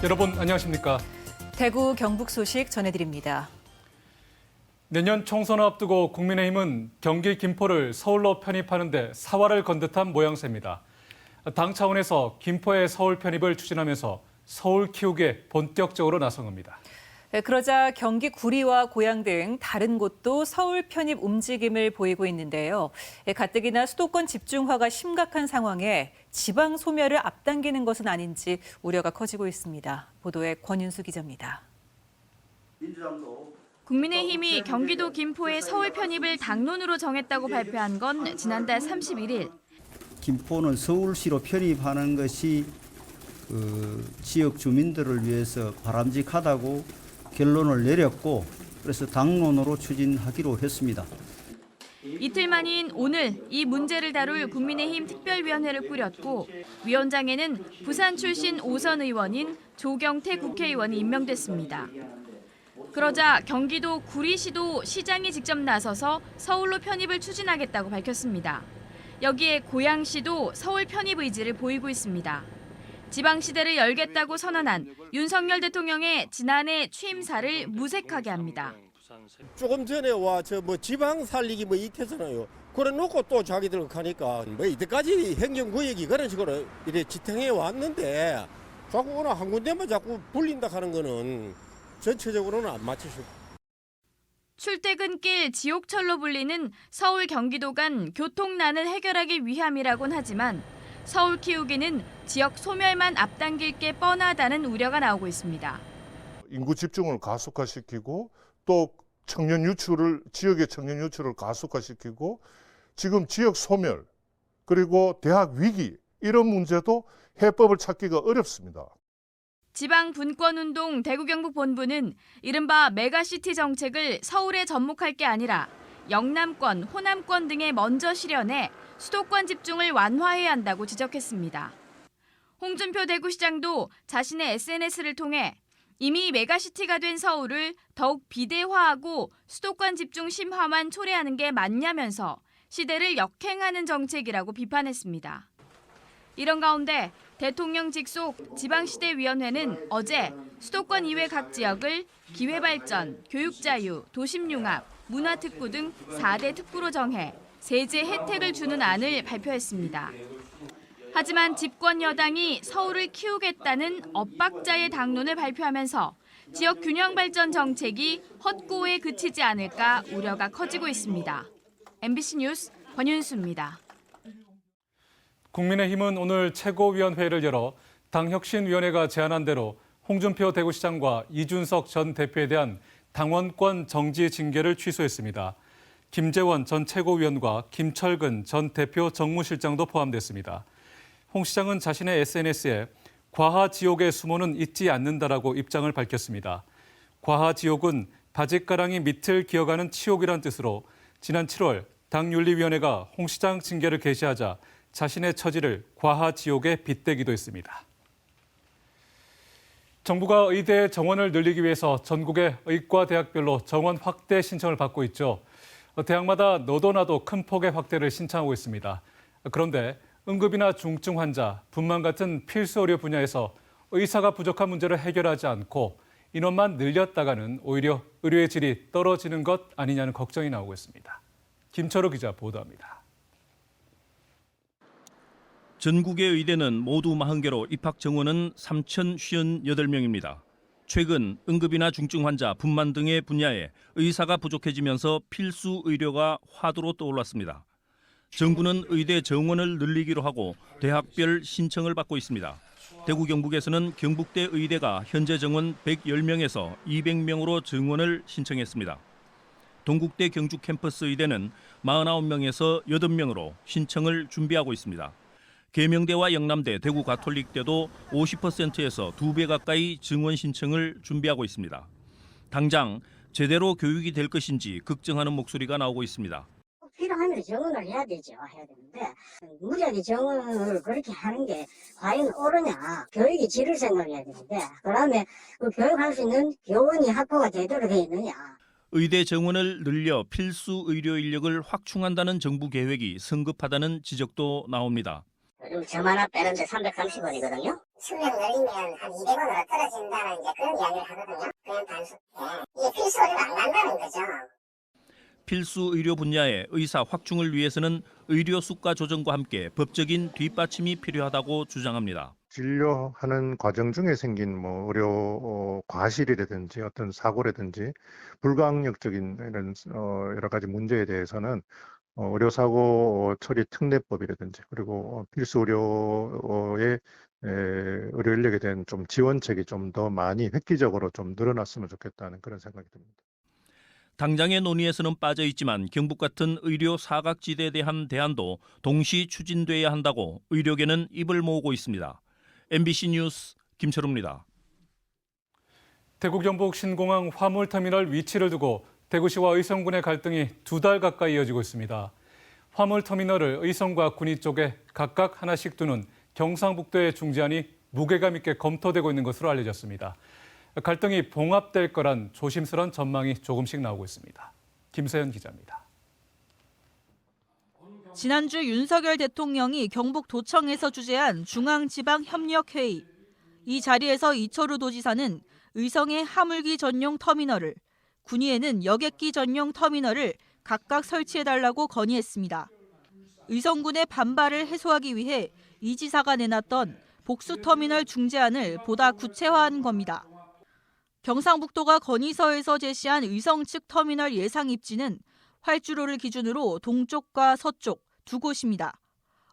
여러분 안녕하십니까? 대구 경북 소식 전해드립니다. 내년 총선을 앞두고 국민의힘은 경기 김포를 서울로 편입하는 데 사활을 건 듯한 모양새입니다. 당 차원에서 김포의 서울 편입을 추진하면서 서울 키우기에 본격적으로 나선 겁니다. 그러자 경기 구리와 고양 등 다른 곳도 서울 편입 움직임을 보이고 있는데요. 가뜩이나 수도권 집중화가 심각한 상황에 지방 소멸을 앞당기는 것은 아닌지 우려가 커지고 있습니다. 보도에 권윤수 기자입니다. 국민의힘이 경기도 김포의 서울 편입을 당론으로 정했다고 발표한 건 지난달 31일. 김포는 서울시로 편입하는 것이 지역 주민들을 위해서 바람직하다고 결론을 내렸고 그래서 당론으로 추진하기로 했습니다. 이틀 만인 오늘 이 문제를 다룰 국민의힘 특별위원회를 꾸렸고 위원장에는 부산 출신 5선 의원인 조경태 국회의원이 임명됐습니다. 그러자 경기도 구리시도 시장이 직접 나서서 서울로 편입을 추진하겠다고 밝혔습니다. 여기에 고양시도 서울 편입 의지를 보이고 있습니다. 지방시대를 열겠다고 선언한 윤석열 대통령의 지난해 취임사를 무색하게 합니다. 조금 전에 지방 살리기 이태잖아요. 그래 놓고 또 자기들 가니까 이때까지 행정구역이 그런 식으로 이래 지탱해 왔는데 자꾸 어느 한 군데만 자꾸 불린다 하는 거는 전체적으로는 안 맞추시고. 출퇴근길 지옥철로 불리는 서울 경기도 간 교통난을 해결하기 위함이라곤 하지만 서울 키우기는 지역 소멸만 앞당길 게 뻔하다는 우려가 나오고 있습니다. 인구 집중을 가속화시키고 또 지역의 청년 유출을 가속화시키고 지금 지역 소멸 그리고 대학 위기 이런 문제도 해법을 찾기가 어렵습니다. 지방분권운동 대구경북본부는 이른바 메가시티 정책을 서울에 접목할 게 아니라 영남권, 호남권 등에 먼저 실현해 수도권 집중을 완화해야 한다고 지적했습니다. 홍준표 대구시장도 자신의 SNS를 통해 이미 메가시티가 된 서울을 더욱 비대화하고 수도권 집중 심화만 초래하는 게 맞냐면서 시대를 역행하는 정책이라고 비판했습니다. 이런 가운데 대통령 직속 지방시대위원회는 어제 수도권 이외 각 지역을 기회발전, 교육자유, 도심융합, 문화특구 등 4대 특구로 정해 세제 혜택을 주는 안을 발표했습니다. 하지만 집권 여당이 서울을 키우겠다는 엇박자의 당론을 발표하면서 지역 균형 발전 정책이 헛구호에 그치지 않을까 우려가 커지고 있습니다. MBC 뉴스 권윤수입니다. 국민의힘은 오늘 최고위원회를 열어 당혁신위원회가 제안한 대로 홍준표 대구시장과 이준석 전 대표에 대한 당원권 정지 징계를 취소했습니다. 김재원 전 최고위원과 김철근 전 대표 정무실장도 포함됐습니다. 홍 시장은 자신의 SNS에 과하지옥의 수모는 잊지 않는다라고 입장을 밝혔습니다. 과하지옥은 바짓가랑이 밑을 기어가는 치욕이란 뜻으로 지난 7월 당윤리위원회가 홍 시장 징계를 게시하자 자신의 처지를 과하지옥에 빗대기도 했습니다. 정부가 의대 정원을 늘리기 위해서 전국의 의과대학별로 정원 확대 신청을 받고 있죠. 대학마다 너도 나도 큰 폭의 확대를 신청하고 있습니다. 그런데 응급이나 중증 환자, 분만 같은 필수 의료 분야에서 의사가 부족한 문제를 해결하지 않고 인원만 늘렸다가는 오히려 의료의 질이 떨어지는 것 아니냐는 걱정이 나오고 있습니다. 김철우 기자 보도합니다. 전국의 의대는 모두 40개로 입학 정원은 3,058명입니다. 최근 응급이나 중증 환자, 분만 등의 분야에 의사가 부족해지면서 필수 의료가 화두로 떠올랐습니다. 정부는 의대 정원을 늘리기로 하고 대학별 신청을 받고 있습니다. 대구 경북에서는 경북대 의대가 현재 정원 110명에서 200명으로 정원을 신청했습니다. 동국대 경주 캠퍼스 의대는 49명에서 8명으로 신청을 준비하고 있습니다. 계명대와 영남대, 대구 가톨릭대도 50%에서 2배 가까이 증원 신청을 준비하고 있습니다. 당장 제대로 교육이 될 것인지 걱정하는 목소리가 나오고 있습니다. 필요하면 정원을 해야 되죠. 해야 되는데 무지하게 정원을 그렇게 하는 게 과연 옳으냐. 교육의 질을 생각해야 되는데 그다음에 그 교육할 수 있는 교원이 확보가 되도록 돼 있느냐. 의대 정원을 늘려 필수 의료 인력을 확충한다는 정부 계획이 성급하다는 지적도 나옵니다. 점 하나 빼는데 330원이거든요. 수명 늘리면 한 200원으로 떨어진다는 이제 그런 이야기를 하거든요. 그냥 단순, 이게 필수 의료가 안 간다는 거죠. 필수 의료 분야의 의사 확충을 위해서는 의료 수가 조정과 함께 법적인 뒷받침이 필요하다고 주장합니다. 진료하는 과정 중에 생긴 뭐 의료 과실이라든지 어떤 사고라든지 불가항력적인 이런 여러 가지 문제에 대해서는 의료사고 처리 특례법이라든지 그리고 필수 의료의 의료 인력에 대한 좀 지원책이 좀 더 많이 획기적으로 좀 늘어났으면 좋겠다는 그런 생각이 듭니다. 당장의 논의에서는 빠져 있지만 경북 같은 의료 사각지대에 대한 대안도 동시 추진돼야 한다고 의료계는 입을 모으고 있습니다. MBC 뉴스 김철우입니다. 대구 경북 신공항 화물터미널 위치를 두고 대구시와 의성군의 갈등이 2달 가까이 이어지고 있습니다. 화물터미널을 의성과 군위 쪽에 각각 하나씩 두는 경상북도의 중재안이 무게감 있게 검토되고 있는 것으로 알려졌습니다. 갈등이 봉합될 거란 조심스러운 전망이 조금씩 나오고 있습니다. 김세연 기자입니다. 지난주 윤석열 대통령이 경북도청에서 주재한 중앙지방협력회의. 이 자리에서 이철우 도지사는 의성의 하물기 전용 터미널을, 군위에는 여객기 전용 터미널을 각각 설치해달라고 건의했습니다. 의성군의 반발을 해소하기 위해 이 지사가 내놨던 복수터미널 중재안을 보다 구체화한 겁니다. 경상북도가 건의서에서 제시한 의성 측 터미널 예상 입지는 활주로를 기준으로 동쪽과 서쪽 두 곳입니다.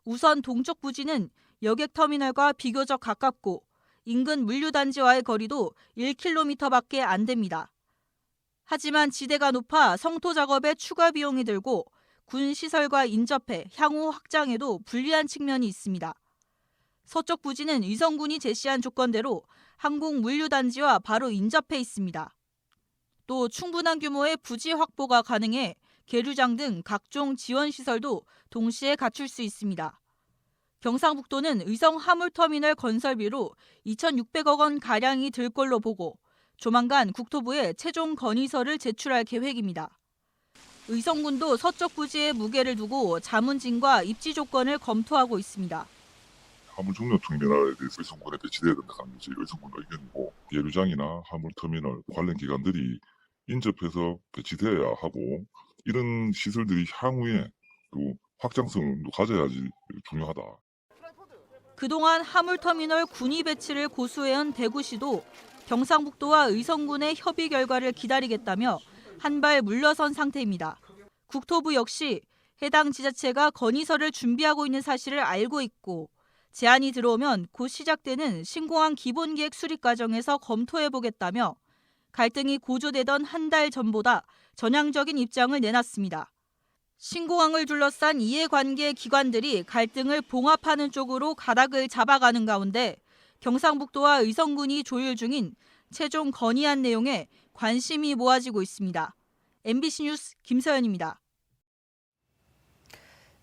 우선 동쪽 부지는 여객터미널과 비교적 가깝고 인근 물류단지와의 거리도 1km밖에 안 됩니다. 하지만 지대가 높아 성토 작업에 추가 비용이 들고 군 시설과 인접해 향후 확장에도 불리한 측면이 있습니다. 서쪽 부지는 의성군이 제시한 조건대로 항공 물류단지와 바로 인접해 있습니다. 또 충분한 규모의 부지 확보가 가능해 계류장 등 각종 지원 시설도 동시에 갖출 수 있습니다. 경상북도는 의성 화물터미널 건설비로 2,600억 원 가량이 들 걸로 보고 조만간 국토부에 최종 건의서를 제출할 계획입니다. 의성군도 서쪽 부지에 무게를 두고 자문진과 입지 조건을 검토하고 있습니다. 화물 터미널에 대해서 의성군에 배치돼야 된다는 것이 의성군 의견이고 계류장이나 화물터미널 관련 기관들이 인접해서 배치되어야 하고 이런 시설들이 향후에 또 확장성도 가져야지 중요하다. 그동안 화물터미널 군위 배치를 고수해온 대구시도 경상북도와 의성군의 협의 결과를 기다리겠다며 한발 물러선 상태입니다. 국토부 역시 해당 지자체가 건의서를 준비하고 있는 사실을 알고 있고 제안이 들어오면 곧 시작되는 신공항 기본계획 수립 과정에서 검토해보겠다며 갈등이 고조되던 한 달 전보다 전향적인 입장을 내놨습니다. 신공항을 둘러싼 이해관계 기관들이 갈등을 봉합하는 쪽으로 가닥을 잡아가는 가운데 경상북도와 의성군이 조율 중인 최종 건의안 내용에 관심이 모아지고 있습니다. MBC 뉴스 김서연입니다.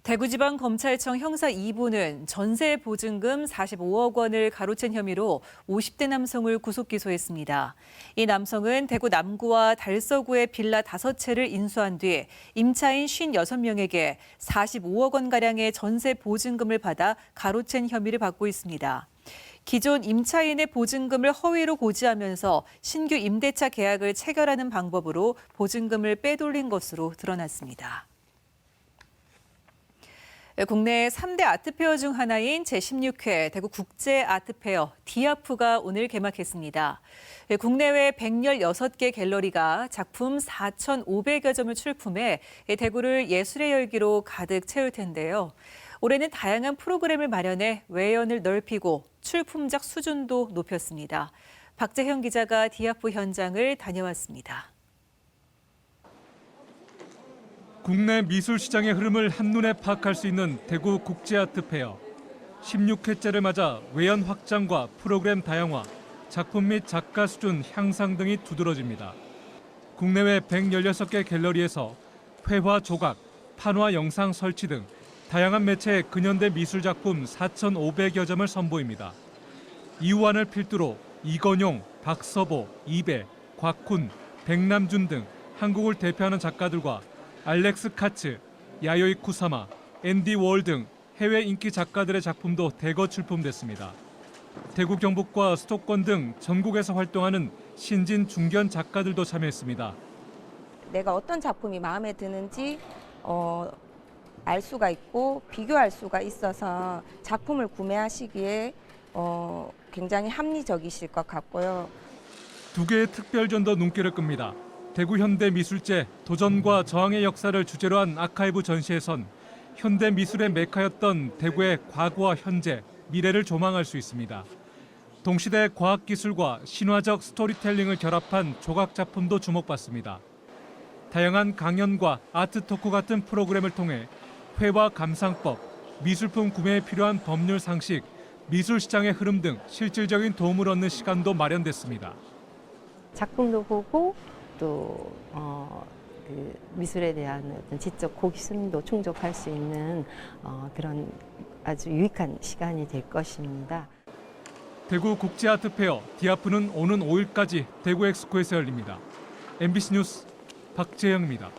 대구지방검찰청 형사 2부는 전세 보증금 45억 원을 가로챈 혐의로 50대 남성을 구속 기소했습니다. 이 남성은 대구 남구와 달서구의 빌라 5채를 인수한 뒤 임차인 56명에게 45억 원가량의 전세 보증금을 받아 가로챈 혐의를 받고 있습니다. 기존 임차인의 보증금을 허위로 고지하면서 신규 임대차 계약을 체결하는 방법으로 보증금을 빼돌린 것으로 드러났습니다. 국내 3대 아트페어 중 하나인 제16회 대구 국제 아트페어 디아프가 오늘 개막했습니다. 국내외 116개 갤러리가 작품 4,500여 점을 출품해 대구를 예술의 열기로 가득 채울 텐데요. 올해는 다양한 프로그램을 마련해 외연을 넓히고 출품작 수준도 높였습니다. 박재형 기자가 디아프 현장을 다녀왔습니다. 국내 미술 시장의 흐름을 한눈에 파악할 수 있는 대구 국제아트페어. 16회째를 맞아 외연 확장과 프로그램 다양화, 작품 및 작가 수준 향상 등이 두드러집니다. 국내외 116개 갤러리에서 회화 조각, 판화 영상 설치 등 다양한 매체의 근현대 미술 작품 4,500여 점을 선보입니다. 이우환을 필두로 이건용, 박서보, 이배, 곽훈, 백남준 등 한국을 대표하는 작가들과 알렉스 카츠, 야요이 쿠사마, 앤디 월 등 해외 인기 작가들의 작품도 대거 출품됐습니다. 대구 경북과 수도권 등 전국에서 활동하는 신진 중견 작가들도 참여했습니다. 내가 어떤 작품이 마음에 드는지 알 수가 있고 비교할 수가 있어서 작품을 구매하시기에 굉장히 합리적이실 것 같고요. 두 개의 특별전도 눈길을 끕니다. 대구 현대미술제 도전과 저항의 역사를 주제로 한 아카이브 전시에선 현대미술의 메카였던 대구의 과거와 현재, 미래를 조망할 수 있습니다. 동시대 과학기술과 신화적 스토리텔링을 결합한 조각 작품도 주목받습니다. 다양한 강연과 아트토크 같은 프로그램을 통해 회화 감상법, 미술품 구매에 필요한 법률 상식, 미술 시장의 흐름 등 실질적인 도움을 얻는 시간도 마련됐습니다. 작품도 보고 또 미술에 대한 어떤 지적 호기심도 충족할 수 있는 그런 아주 유익한 시간이 될 것입니다. 대구 국제아트페어 디아프는 오는 5일까지 대구 엑스코에서 열립니다. MBC 뉴스 박재영입니다.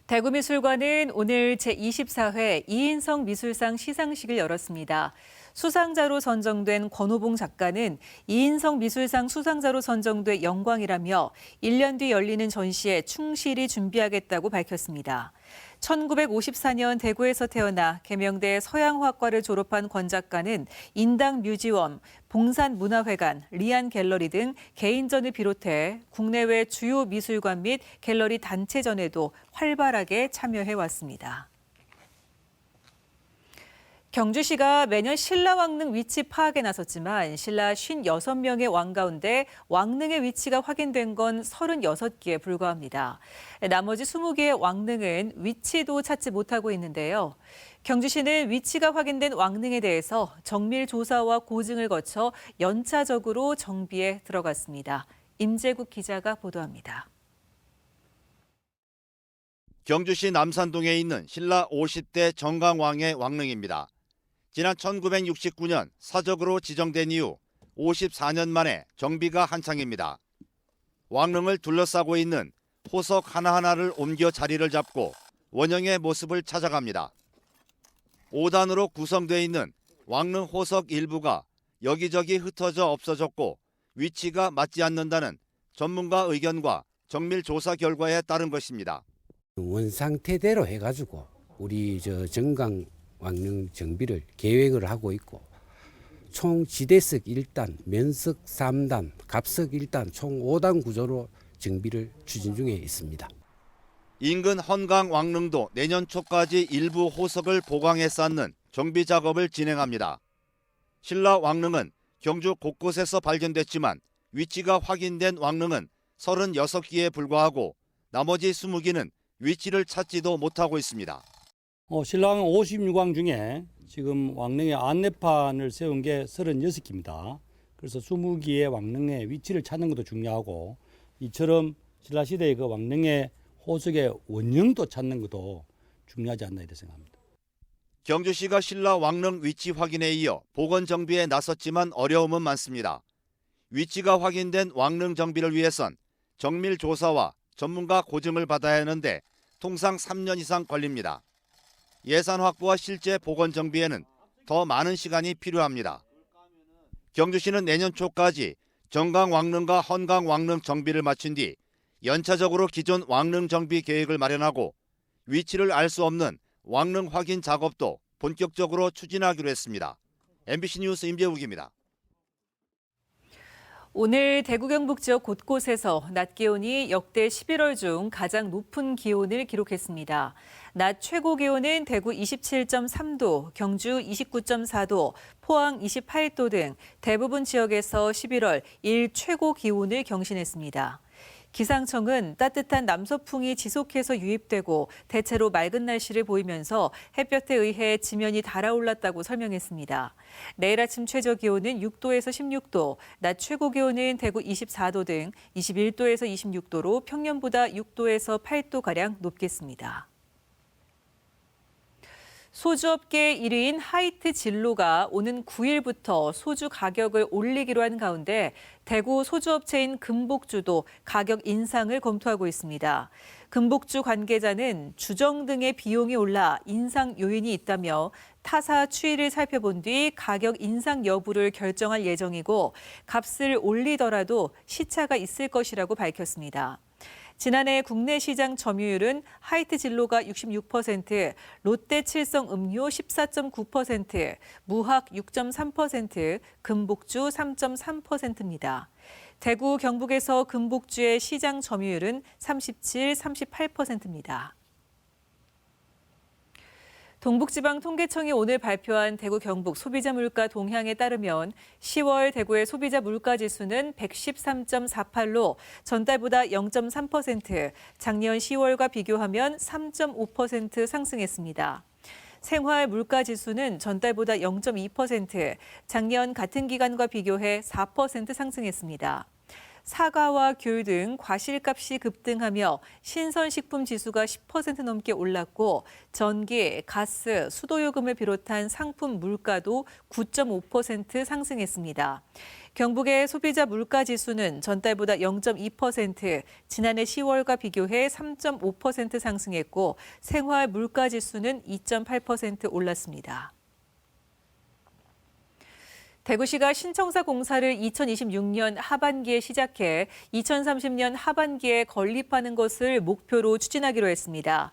대구미술관은 오늘 제24회 이인성 미술상 시상식을 열었습니다. 수상자로 선정된 권호봉 작가는 이인성 미술상 수상자로 선정돼 영광이라며 1년 뒤 열리는 전시에 충실히 준비하겠다고 밝혔습니다. 1954년 대구에서 태어나 계명대 서양화과를 졸업한 권 작가는 인당뮤지엄, 봉산문화회관, 리안갤러리 등 개인전을 비롯해 국내외 주요 미술관 및 갤러리 단체전에도 활발하게 참여해왔습니다. 경주시가 매년 신라 왕릉 위치 파악에 나섰지만 신라 56명의 왕 가운데 왕릉의 위치가 확인된 건 36개에 불과합니다. 나머지 20개의 왕릉은 위치도 찾지 못하고 있는데요. 경주시는 위치가 확인된 왕릉에 대해서 정밀 조사와 고증을 거쳐 연차적으로 정비에 들어갔습니다. 임재국 기자가 보도합니다. 경주시 남산동에 있는 신라 50대 정강왕의 왕릉입니다. 지난 1969년 사적으로 지정된 이후 54년 만에 정비가 한창입니다. 왕릉을 둘러싸고 있는 호석 하나하나를 옮겨 자리를 잡고 원형의 모습을 찾아갑니다. 5단으로 구성되어 있는 왕릉 호석 일부가 여기저기 흩어져 없어졌고 위치가 맞지 않는다는 전문가 의견과 정밀 조사 결과에 따른 것입니다. 원상태대로 해가지고 우리 정강 왕릉 정비를 계획을 하고 있고 총 지대석 1단, 면석 3단, 갑석 1단 총 5단 구조로 정비를 추진 중에 있습니다. 인근 헌강 왕릉도 내년 초까지 일부 호석을 보강해 쌓는 정비 작업을 진행합니다. 신라 왕릉은 경주 곳곳에서 발견됐지만 위치가 확인된 왕릉은 36개에 불과하고 나머지 20개는 위치를 찾지도 못하고 있습니다. 신라왕 56왕 중에 지금 왕릉의 안내판을 세운 게 36개입니다. 그래서 20개의 왕릉의 위치를 찾는 것도 중요하고 이처럼 신라시대의 그 왕릉의 호석의 원형도 찾는 것도 중요하지 않나 이렇게 생각합니다. 경주시가 신라 왕릉 위치 확인에 이어 복원 정비에 나섰지만 어려움은 많습니다. 위치가 확인된 왕릉 정비를 위해선 정밀 조사와 전문가 고증을 받아야 하는데 통상 3년 이상 걸립니다. 예산 확보와 실제 복원 정비에는 더 많은 시간이 필요합니다. 경주시는 내년 초까지 정강 왕릉과 헌강 왕릉 정비를 마친 뒤 연차적으로 기존 왕릉 정비 계획을 마련하고 위치를 알 수 없는 왕릉 확인 작업도 본격적으로 추진하기로 했습니다. MBC 뉴스 임재욱입니다. 오늘 대구 경북 지역 곳곳에서 낮 기온이 역대 11월 중 가장 높은 기온을 기록했습니다. 낮 최고 기온은 대구 27.3도, 경주 29.4도, 포항 28도 등 대부분 지역에서 11월 일 최고 기온을 경신했습니다. 기상청은 따뜻한 남서풍이 지속해서 유입되고 대체로 맑은 날씨를 보이면서 햇볕에 의해 지면이 달아올랐다고 설명했습니다. 내일 아침 최저 기온은 6도에서 16도, 낮 최고 기온은 대구 24도 등 21도에서 26도로 평년보다 6도에서 8도가량 높겠습니다. 소주업계 1위인 하이트 진로가 오는 9일부터 소주 가격을 올리기로 한 가운데 대구 소주업체인 금복주도 가격 인상을 검토하고 있습니다. 금복주 관계자는 주정 등의 비용이 올라 인상 요인이 있다며 타사 추이를 살펴본 뒤 가격 인상 여부를 결정할 예정이고 값을 올리더라도 시차가 있을 것이라고 밝혔습니다. 지난해 국내 시장 점유율은 하이트 진로가 66%, 롯데 칠성 음료 14.9%, 무학 6.3%, 금복주 3.3%입니다. 대구, 경북에서 금복주의 시장 점유율은 37, 38%입니다. 동북지방통계청이 오늘 발표한 대구 경북 소비자 물가 동향에 따르면 10월 대구의 소비자 물가 지수는 113.48로 전달보다 0.3%, 작년 10월과 비교하면 3.5% 상승했습니다. 생활 물가 지수는 전달보다 0.2%, 작년 같은 기간과 비교해 4% 상승했습니다. 사과와 귤 등 과실값이 급등하며 신선식품 지수가 10% 넘게 올랐고 전기, 가스, 수도요금을 비롯한 상품 물가도 9.5% 상승했습니다. 경북의 소비자 물가 지수는 전달보다 0.2%, 지난해 10월과 비교해 3.5% 상승했고 생활 물가 지수는 2.8% 올랐습니다. 대구시가 신청사 공사를 2026년 하반기에 시작해 2030년 하반기에 건립하는 것을 목표로 추진하기로 했습니다.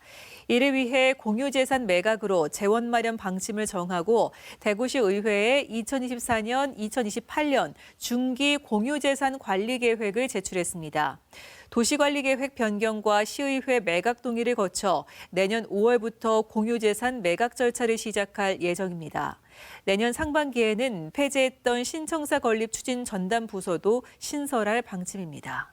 이를 위해 공유재산 매각으로 재원 마련 방침을 정하고 대구시 의회에 2024년, 2028년 중기 공유재산 관리 계획을 제출했습니다. 도시관리계획 변경과 시의회 매각 동의를 거쳐 내년 5월부터 공유재산 매각 절차를 시작할 예정입니다. 내년 상반기에는 폐지했던 신청사 건립 추진 전담 부서도 신설할 방침입니다.